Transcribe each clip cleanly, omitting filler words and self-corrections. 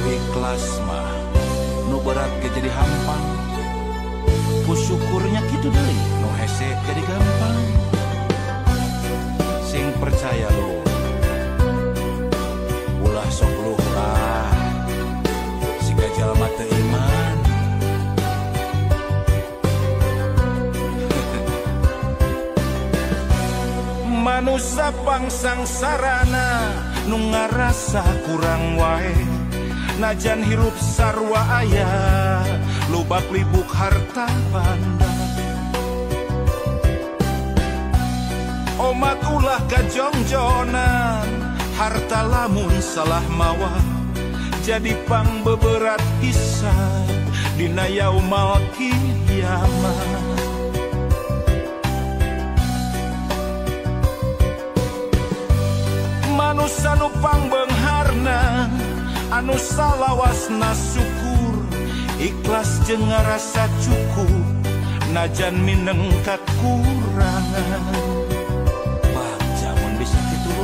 ikhlas mah nu berat ge jadi hampang, ku syukurnya kitu deui nu hese jadi gampang. Sing percaya lu ulah sok luh lah siga jalma teu iman. Manusia pangsangsarana nu ngarasa kurang wae, najan hirup sarua aya lubak libuk harta banda. Omat ulah kajongjonan, harta lamun salah mawa jadi pangbeberat hisab dina yaumal kiamat. Manusia nu pangbeungharna anu salawasna syukur, ikhlas jeung ngarasa cukup najan mineng kakurangan. Baca mun bisa kitu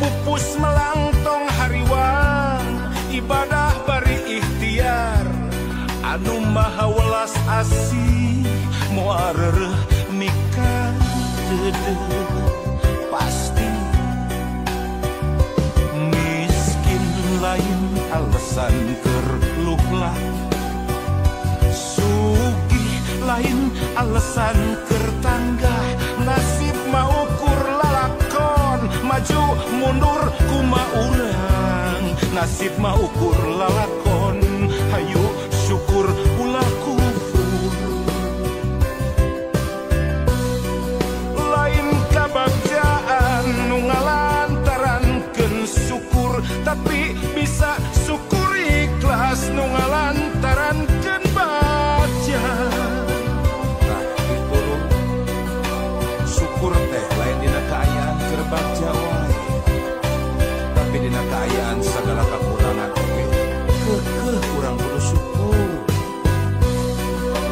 pupus melangtong hariwang ibadah bari ikhtiar anu maha welas asih moal reureuh mikah pasti. Miskin lain alasan keur luhlah, sugih lain alasan keur tanggah. Nasib mah ukur lalakon, maju mundur kumaha urang. Nasib mah ukur lalakon, hayu syukur ulah kufur. Kabagjaan nu ngalantarankeun syukur, tapi bisa syukur ikhlas nu ngalantarankeun baja. Nah gitu loh, syukur teh lain dina kaayaan keur bagja wae, tapi dina kaayaan sagala kakurangan oge keukeuh urang kudu syukur.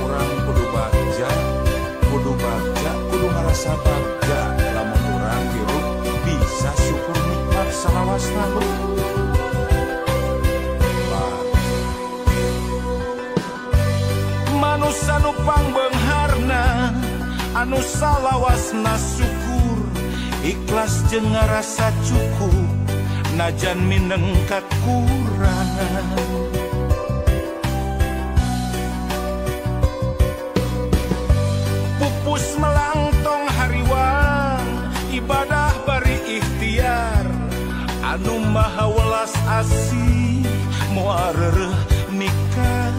Urang kudu bagja, kudu ngarasa bagja. Bisa syukur nikmat salawasna lu. Manusia nu pangbeungharna anu salawasna syukur, ikhlas jeung ngarasa cukup najan mineng kakurangan. Pupus melangtong hariwang ibadah bari ikhtiar anu maha welas asih moal reureuh mikah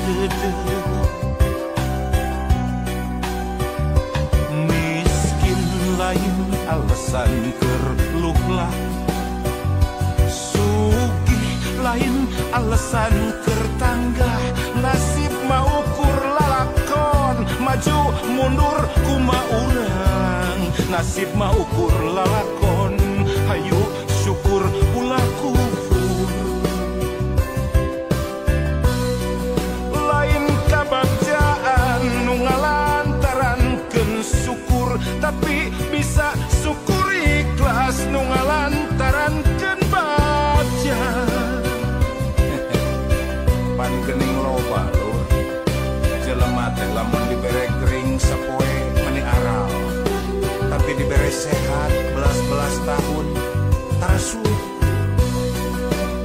deudeuh. Miskin lain alasan keur luhlah, sugih lain alasan keur tanggah. Nasib mah ukur lalakon, maju mundur kumaha urang. Nasib mah ukur lalakon, hayu syukur ulah kufur. Lain kabagjaan nu ngalantarankeun syukur, tapi bisa syukur ikhlas nu ngalantarankeun baja. Pan geuning loba lur, jelema teh lamun dibere gering sapoe meni aral, tapi diberi sehat belas-belas tahun tarasuh,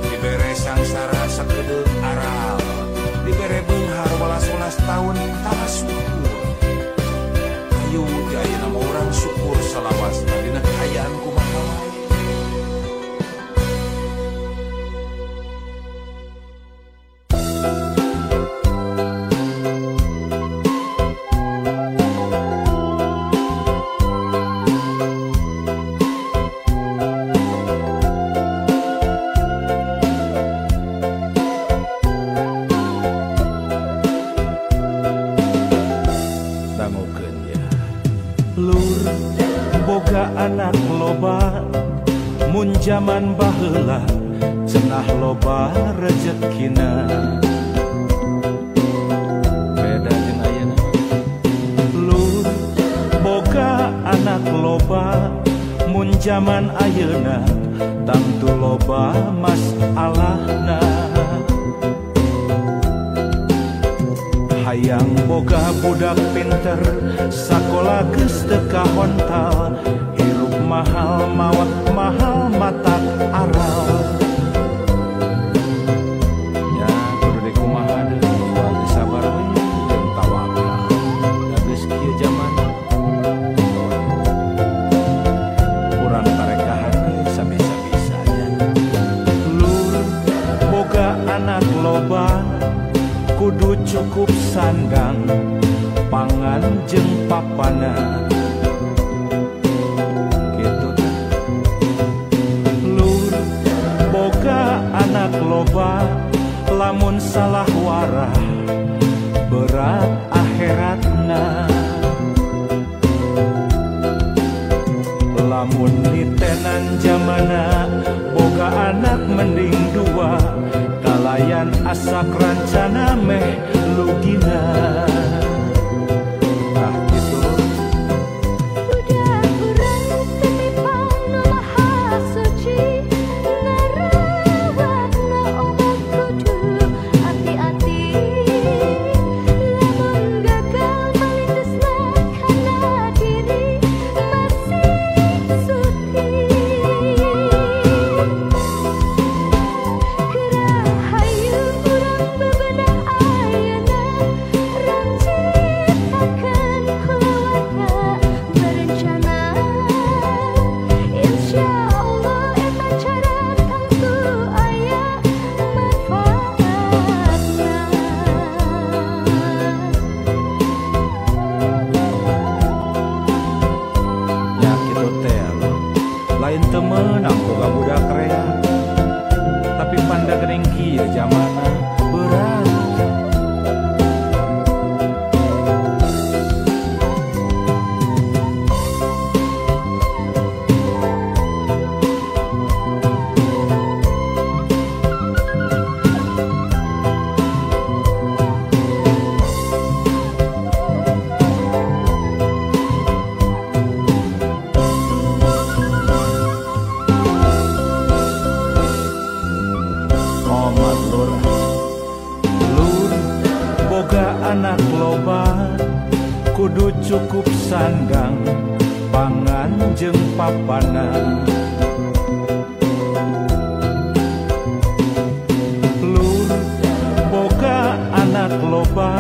diberi sangsara sakedeuk aral, diberi beunghar welas-welas tahun tarasuh. Ayo ayeuna mah urang syukur salawasna dina kaayaan kumaha wae. Anak loba mun jaman baheula cenah loba rezekina, beda jeung ayeuna. Lur boga anak loba mun lamun zaman ayeuna tangtu loba masalahna. Hayang boga budak pinter sakola geus teu kahontal, hirup mahal mawat mahal matak aral. Ya kudu deui kumaha deui, geus sabar we jeung tawakal. Da geus kieu zaman urang tarekahan sabisa-bisanya. Lur boga anak loba kudu cukup sandang pangan jeung papana. Gitu teh. Lur boga anak loba lamun salah warah berat akhiratna. Lamun nitenan zamana boga anak mending dua, kalayan asak rancana meh lugina. Nah gitu. Budak urang titipan nu maha suci, ngarawatna obat kudu hati-hati. Lamun gagal malindusna kana diri masih suci. Gerahayu urang bebenah ayeuna, rancitakeun keluarga berencana. Insyaallah eta cara tangtu aya manfaatna. Ya kitu teh lain teu meunang boga budak rea, tapi panda geuning kieu zamana berat. Omat lur, lur boga anak loba kudu cukup sandang pangan jeung papana. Lur boga anak loba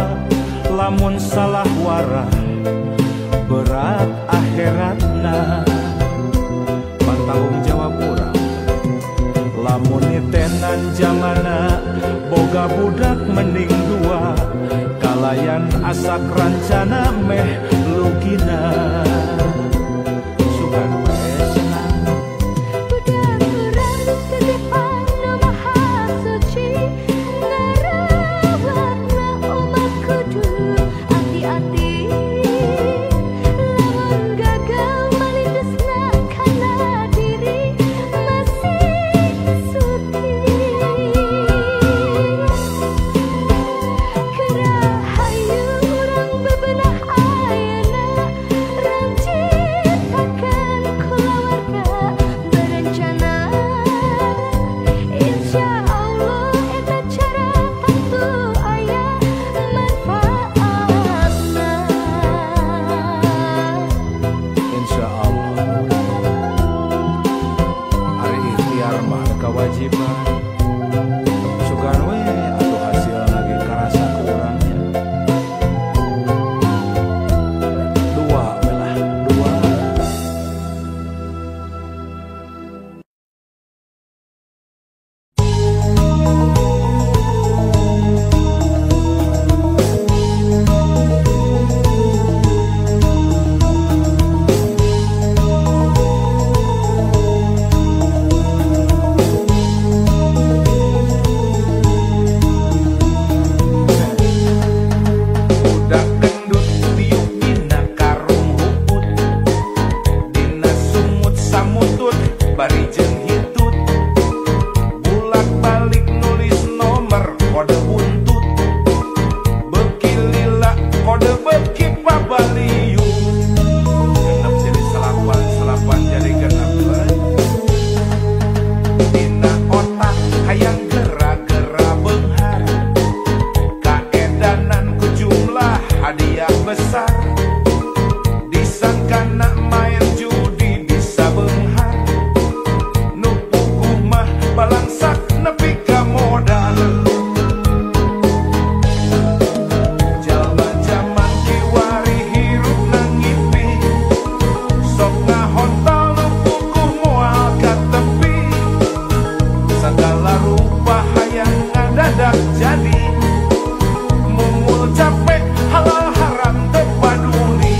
lamun salah warah berat akhiratna. Tanggung jawab urang lamun nitenan zamana boga budak mending dua, kalayan asak rancana meh lugina. Sugan we senang. Budak urang titipan nu maha suci, ngarawatna umat kudu hati-hati. Lamun gagal malindusna kana diri masih suci. Gerahayu urang bebenah ayeuna, rancitakeun keluarga berencana. Insyaallah eta cara tangtu aya manfaatna. Insyaallah ari ikhtiar mah kewajiban. Sugan we atuh hasil lagi karasa ku urangnya. Dua belah dua. Budak gendut tiup dina karung huput, dina sumut samutut bari jeung hitut, bulak balik nulis nomer kode buntut, beuki lila kode beuki pabaliu, genep jadi salapan jadi genep. ngahontal nu puguh moal ka tepi, segala rupa hayang ngadadak jadi, mungul capek halal haram teu paduli.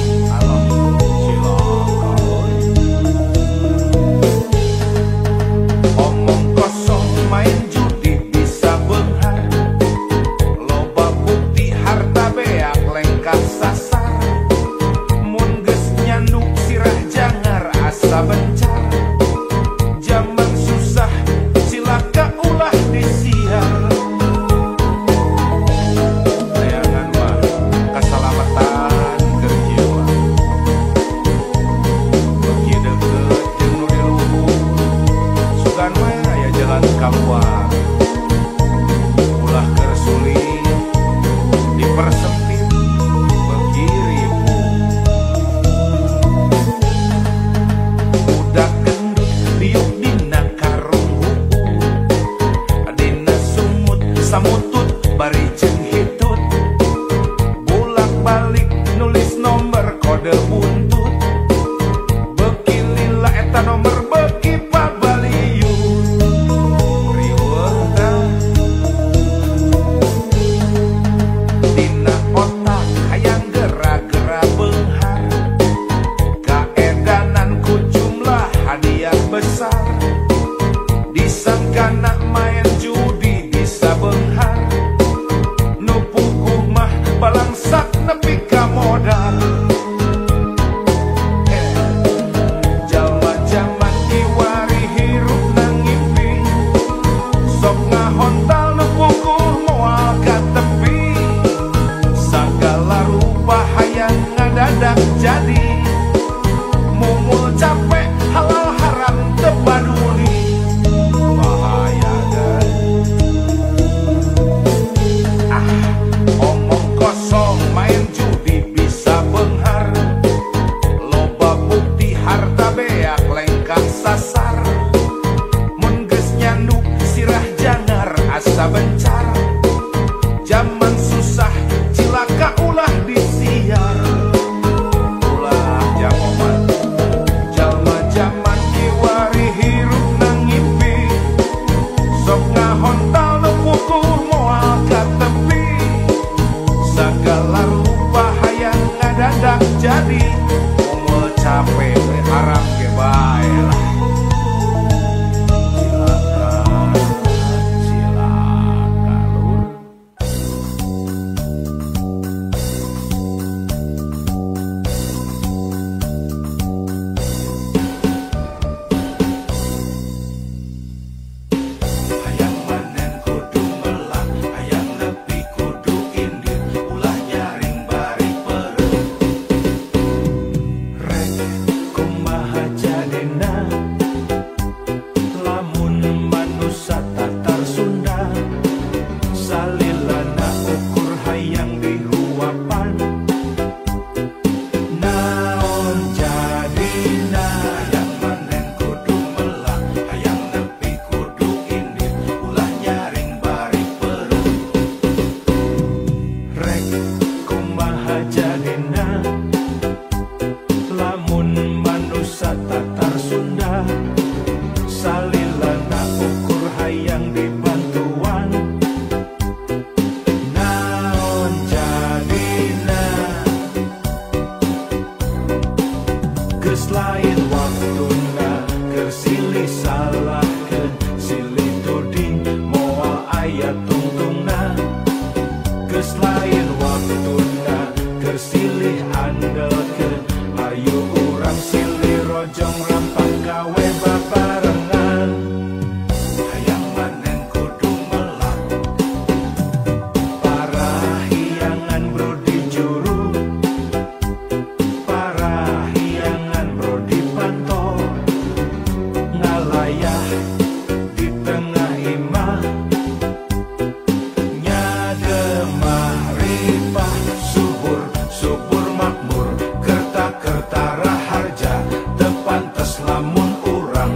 Omong kosong main judi bisa beunghar, loba bukti harta beak lengkap sasar, mun geus nyanduk sirah jangar asa bencar, zaman susah cilaka ulah disiar. Layangan mah kasalamatan keur jiwa, beuki deukeut jeung nu di luhur, sugan we aya jalan kaluar, ulah keur sulit dipersempit beuki ribu. Budak gendut liuk dina karung hukum, dina sumut samutut bari jeung hitut, bolak balik nulis nomor kode buntut, beuki lila eta nomor beuki pabaliut. Riweuh tah dina otak hayang gera-gera beunghar, kaedanan ku jumlah hadiah besar, disangkana main judi bisa beunghar, nu puguh mah balangsak nepi ka modal. Jalma-jaman kiwari hirup nang ngimpi, sok ngahontal nu puguh moal ka tepi, sagala rupa hayang ngadadak jadi, mungul capek halal haram teu paduli. Bahaya guys. Omong kosong main judi bisa beunghar, loba bukti harta beak lengkap sasar, mun geus nyanduk sirah jangar asa bencar, zaman susah cilaka ulah disiar. Ulah jamoman jalma-jaman kiwari hirup nang ngimpi, sok ngahontal nu puguh moal ka tepi, sagala rupa hayang ngadadak jadi, mungul capek we haram ge bae lah. Cilaka lur. Hayang manen kudu melah, hayang nepi kudu indir, ulah nyaring bari perut. Rek kumaha jadina, lamun manusia Tatar Sunda, salilana ukur hayang dihuapan, naon jadina. Hayang manen kudu melah, hayang nepi kudu indir, ulah nyaring bari perut. Rek kumaha jadina, lamun manusia Tatar Sunda, salilana ukur hayang dibantuan, naon jadina. Geus lain waktuna keur silih salahkeun, silih tuding moal aya tungtungna. Geus lain waktuna keur silih andelkeun, ayo urang silih rojong rampak gawe babarengan. Hayang manen kudu melah, parahiyangan brodi juru, parahiyangan brodi panto, ngalayah di tengah imah, nyademah ripah subur subur makmur, kerta kerta raharja, teu pantes lamun urang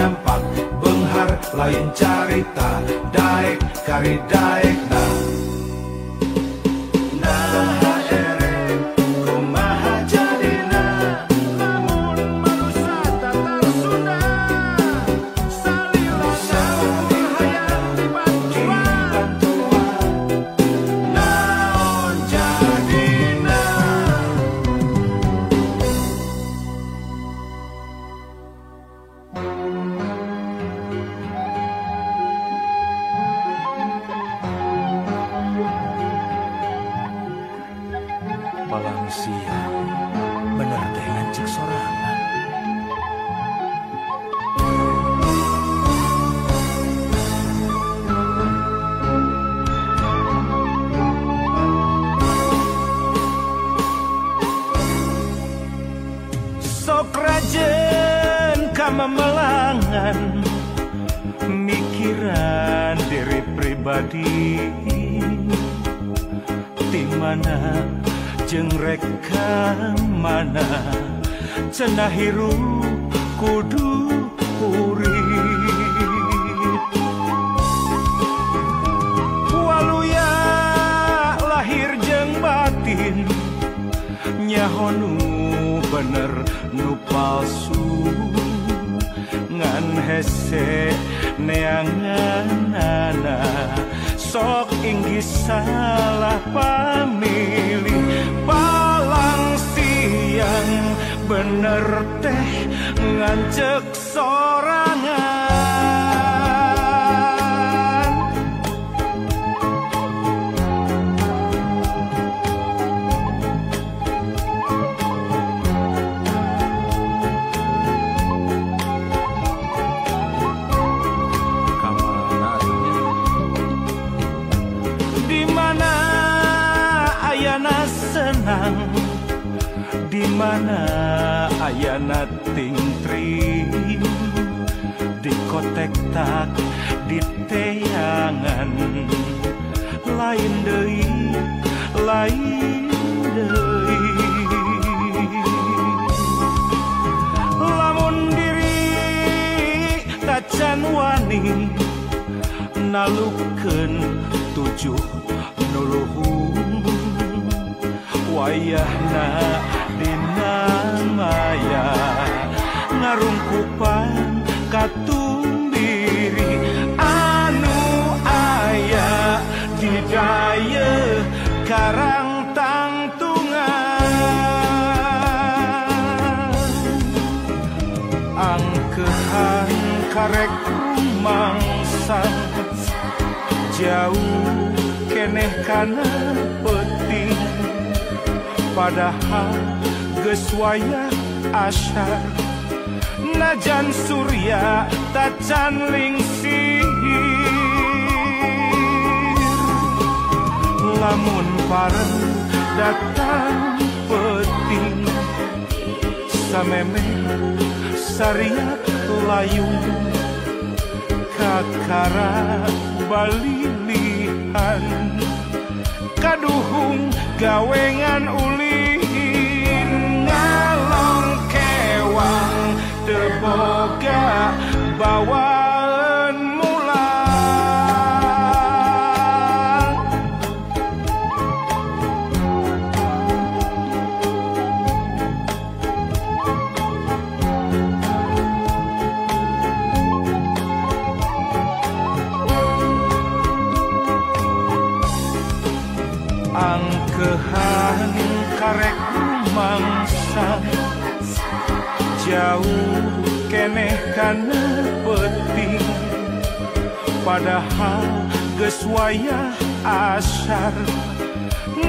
nyampak benghar lain carita daek kari daek nah. Palang siang bener teh ngancek sorangan. Sok rajen kamamelangan mikiran diri pribadi di mana jeung reka mana cenah hirup kudu urip waluya lahir jeung batin nyaho nu bener nu palsu ngan hese neanganana sok inggih salah pamilih palang siang bener teh ngancek sorangan. Kamana atunya? Di mana ayana senang, di mana ayana tingtring, di kotek tak di teangan, lain deui, lain deui. Lamun diri tacan wani nalukeun tujuh nuluhung wayahna dina maya ngarungkupan katumbiri anu aya di daya karang tangtungan angkehan karek rumangsang jauh keneh kana penting padahal geus wayah asyar najan surya tacan lingsir lamun pareng datang penting sameme sariak layung kakara balilihan kaduhung gawengan ulin ngalong kewang teboga bawaan mulang angkehan karek mangsa jauh keneh kana penting padahal geus wayah asyar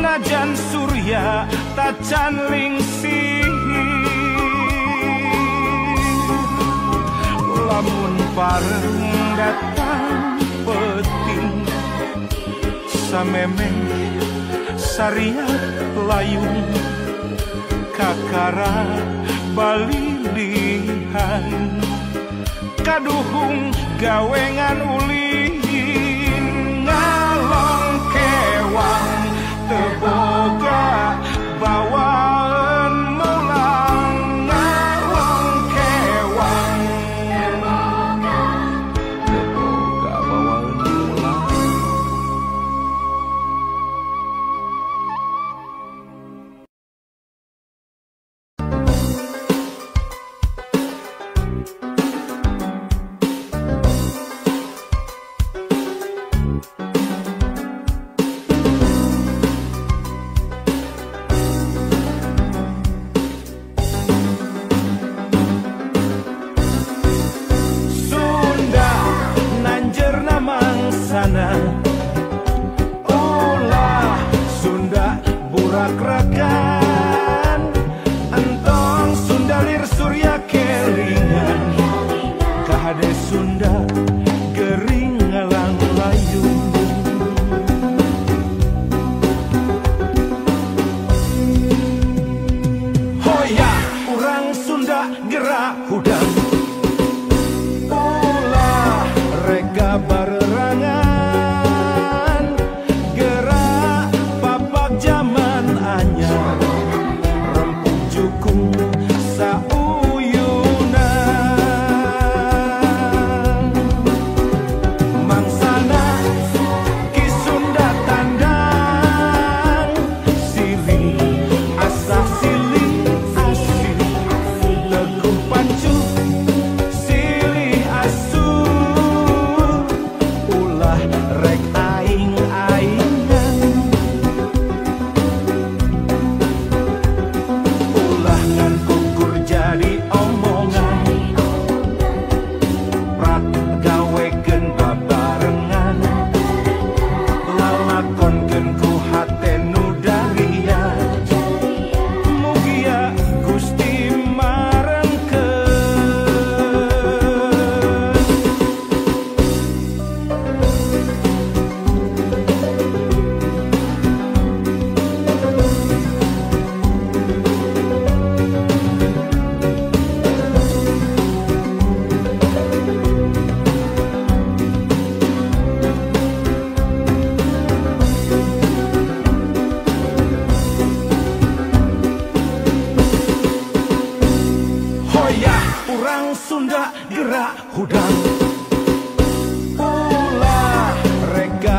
najan surya tacan lingsir lamun pareng datang penting sameme sariak layung kakara balilihan kaduhung gawengan ulin ngalong kewang teboga bawaan mulang ngalong kewang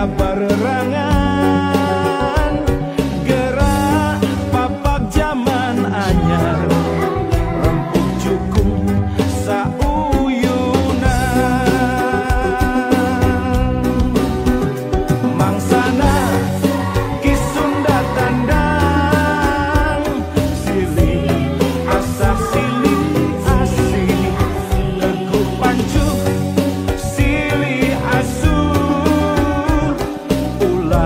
barerangan gerak papak zaman anyar rempuk jukung sauyunan mangsana kisunda tandang silih asah silih asih teguh pancu silih asuh ulah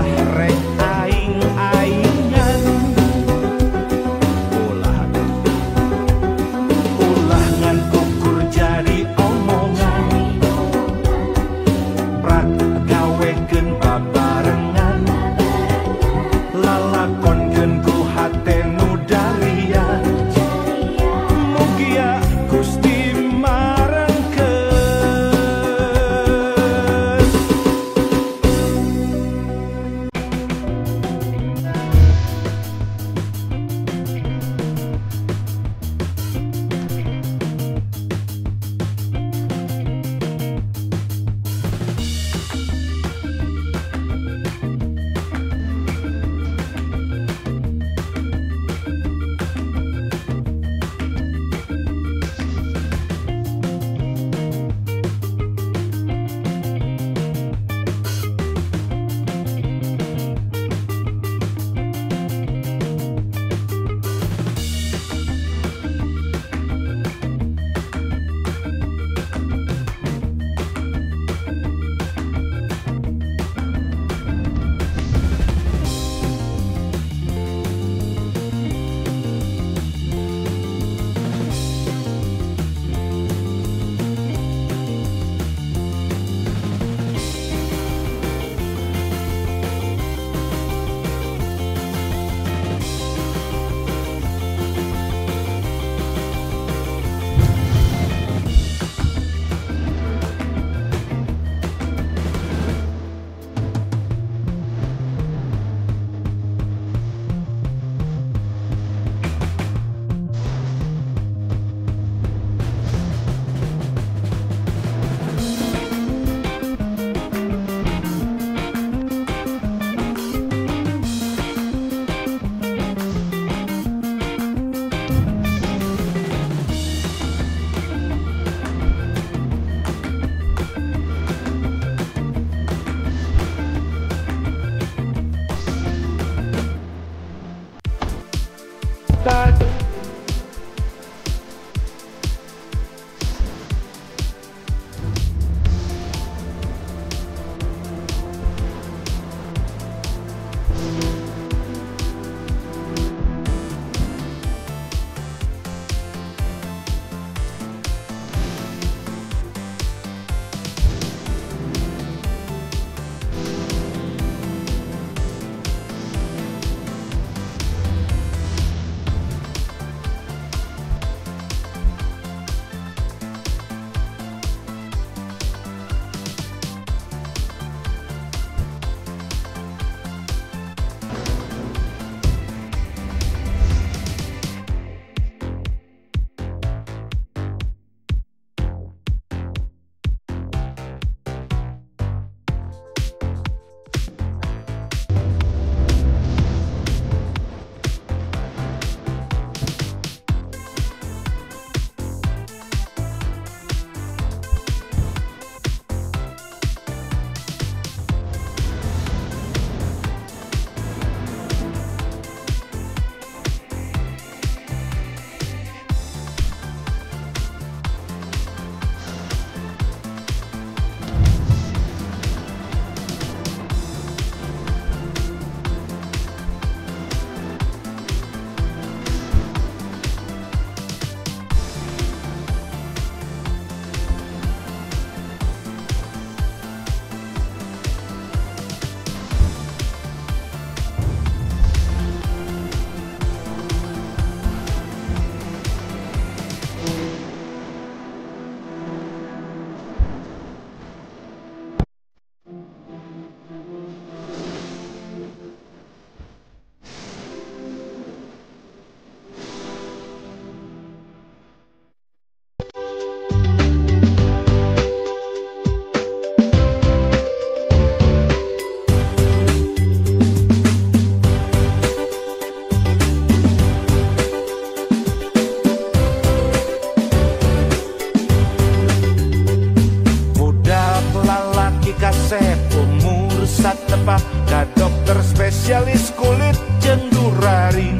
satepah ka dokter spesialis kulit jeung duraring.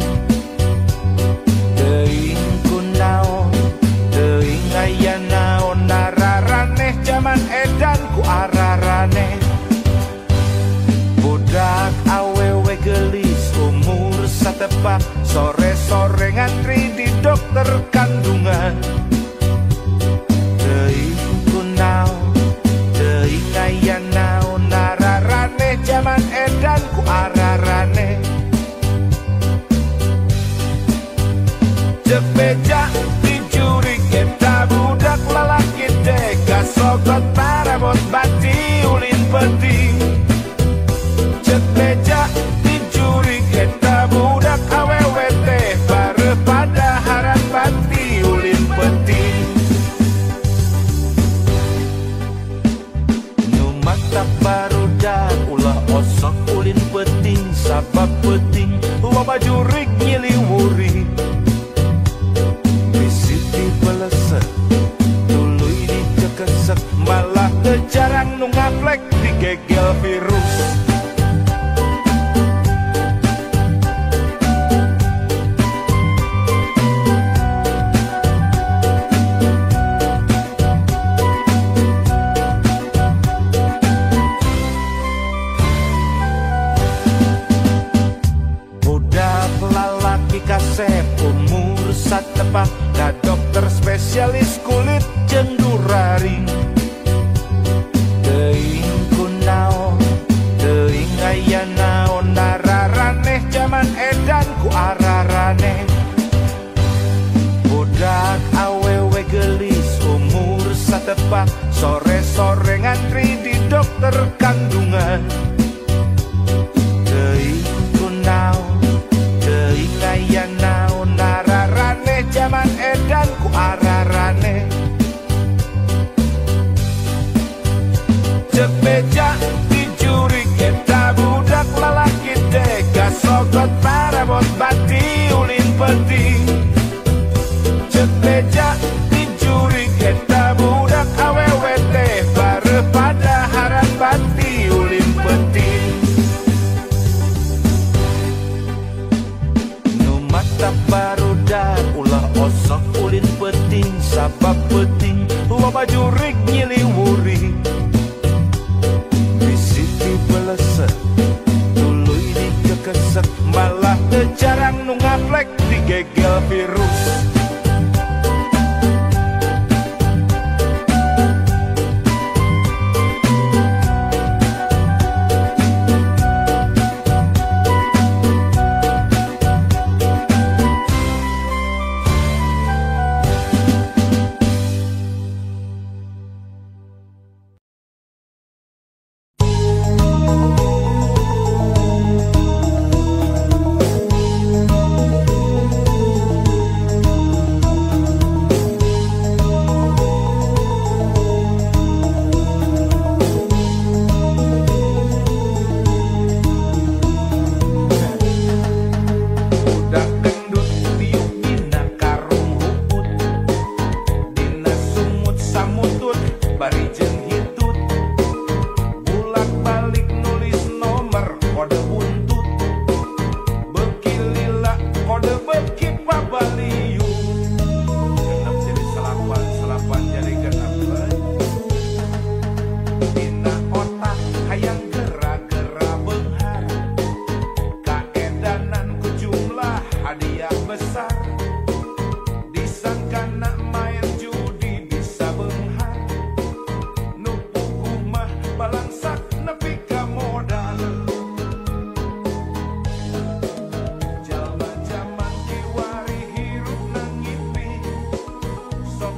Teuing kunaon, teuing aya naon nararaneh jaman edan ku araraneh. Budak awewe gelis umur satepah sore-sore ngantri di dokter kandungan. Teuing kunaon, teuing aya naon nararaneh jaman edan ku araraneh. Cek beja di jurig eta budak lalaki teh kasogot parabot bati ulin penting. Cek beja di jurig eta budak awewe teh bare pada haran bati ulin penting. Nu mata barudak ulah osok ulin penting sabab penting loba jurig nyiliwuri. Malah jarang nu ngaplek digegel virus. Budak lalaki kasep umur satepah ka dokter spesialis kulit jeung duraring. Teuing kunaon, teuing aya naon nararaneh jaman edan ku araraneh. Budak awewe gelis umur satepah sore-sore ngantri di dokter kandungan. Teuing kunaon, teuing aya naon nararaneh jaman edan ku araraneh. Cek beja di jurig eta budak lalaki teh kasogot parabot bati ulin penting. Cek beja di jurig eta budak awewe teh bare pada haran bati ulin penting. Nu mata barudak ulah osok ulin penting sabab penting loba jurig nyiliwuri. Tuluy dikekesek malah jarang nu ngaplek digegel virus. Sok